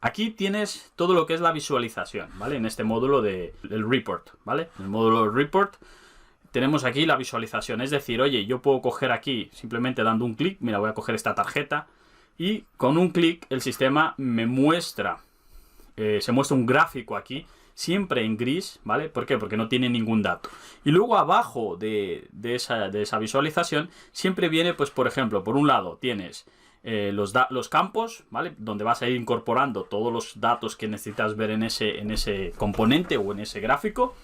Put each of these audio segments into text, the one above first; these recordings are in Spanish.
Aquí tienes todo lo que es la visualización, ¿vale? En este módulo del report, ¿vale? En el módulo report tenemos aquí la visualización. Es decir, oye, yo puedo coger aquí simplemente dando un clic. Mira, voy a coger esta tarjeta y con un clic el sistema me muestra, se muestra un gráfico aquí, siempre en gris, ¿vale? ¿Por qué? Porque no tiene ningún dato. Y luego abajo de esa visualización siempre viene, pues por ejemplo, por un lado tienes los campos, ¿vale? Donde vas a ir incorporando todos los datos que necesitas ver en ese componente o en ese gráfico.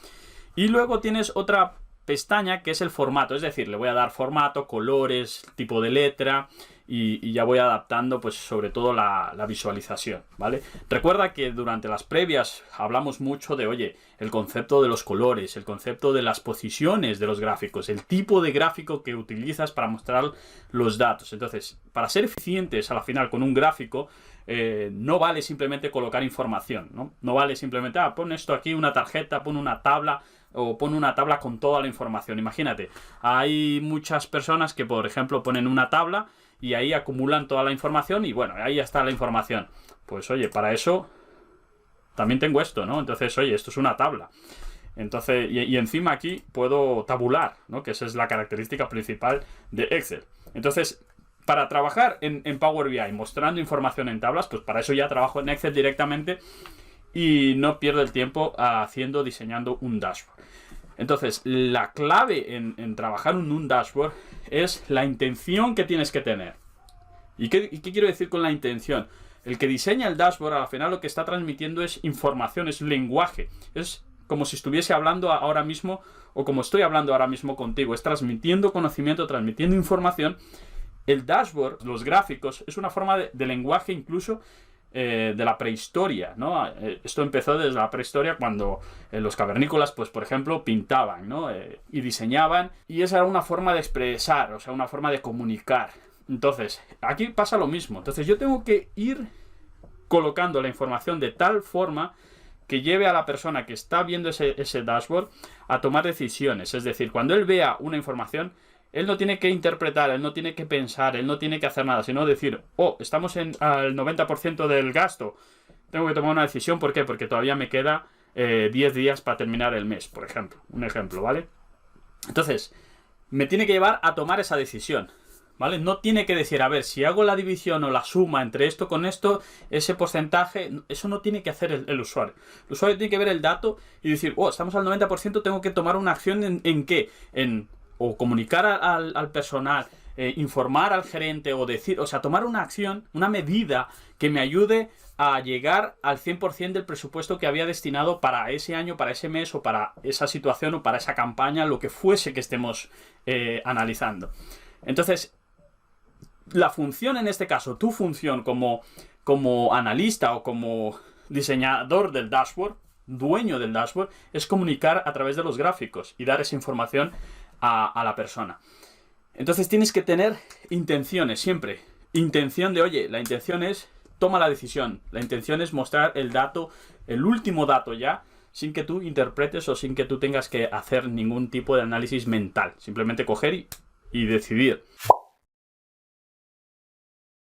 Y luego tienes otra pestaña que es el formato, es decir, le voy a dar formato, colores, tipo de letra y ya voy adaptando pues sobre todo la visualización, ¿vale? Recuerda que durante las previas hablamos mucho de, oye, el concepto de los colores, el concepto de las posiciones de los gráficos, el tipo de gráfico que utilizas para mostrar los datos. Entonces, para ser eficientes a la final con un gráfico, no vale simplemente colocar información, ¿no? No vale simplemente, pon esto aquí, una tarjeta, pon una tabla, o pon una tabla con toda la información. Imagínate, hay muchas personas que, por ejemplo, ponen una tabla y ahí acumulan toda la información y bueno, ahí está la información. Pues oye, para eso también tengo esto, ¿no? Entonces, oye, esto es una tabla. Entonces, y encima aquí puedo tabular, ¿no? Que esa es la característica principal de Excel. Entonces, para trabajar en Power BI mostrando información en tablas, pues para eso ya trabajo en Excel directamente y no pierdo el tiempo diseñando un dashboard. Entonces, la clave en trabajar en un dashboard es la intención que tienes que tener. ¿Y qué quiero decir con la intención? El que diseña el dashboard, al final lo que está transmitiendo es información, es lenguaje. Es como si estuviese hablando ahora mismo, o como estoy hablando ahora mismo contigo. Es transmitiendo conocimiento, transmitiendo información. El dashboard, los gráficos, es una forma de lenguaje incluso de la prehistoria, ¿no? Esto empezó desde la prehistoria cuando los cavernícolas, pues por ejemplo, pintaban, ¿no? Y diseñaban, y esa era una forma de expresar, o sea, una forma de comunicar. Entonces, aquí pasa lo mismo. Entonces yo tengo que ir colocando la información de tal forma que lleve a la persona que está viendo ese dashboard a tomar decisiones. Es decir, cuando él vea una información, él no tiene que interpretar, él no tiene que pensar, él no tiene que hacer nada, sino decir, estamos al 90% del gasto, tengo que tomar una decisión. ¿Por qué? Porque todavía me queda 10 días para terminar el mes, por ejemplo. Un ejemplo, ¿vale? Entonces, me tiene que llevar a tomar esa decisión, ¿vale? No tiene que decir, a ver, si hago la división o la suma entre esto con esto, ese porcentaje, eso no tiene que hacer el usuario. El usuario tiene que ver el dato y decir, estamos al 90%, tengo que tomar una acción ¿en qué? O comunicar al personal, informar al gerente o decir, o sea, tomar una acción, una medida que me ayude a llegar al 100% del presupuesto que había destinado para ese año, para ese mes o para esa situación o para esa campaña, lo que fuese que estemos analizando. Entonces, la función en este caso, tu función como analista o como diseñador del dashboard, dueño del dashboard, es comunicar a través de los gráficos y dar esa información a la persona. Entonces tienes que tener intenciones siempre. Intención de, oye, la intención es, toma la decisión. La intención es mostrar el dato, el último dato ya, sin que tú interpretes o sin que tú tengas que hacer ningún tipo de análisis mental. Simplemente coger y decidir.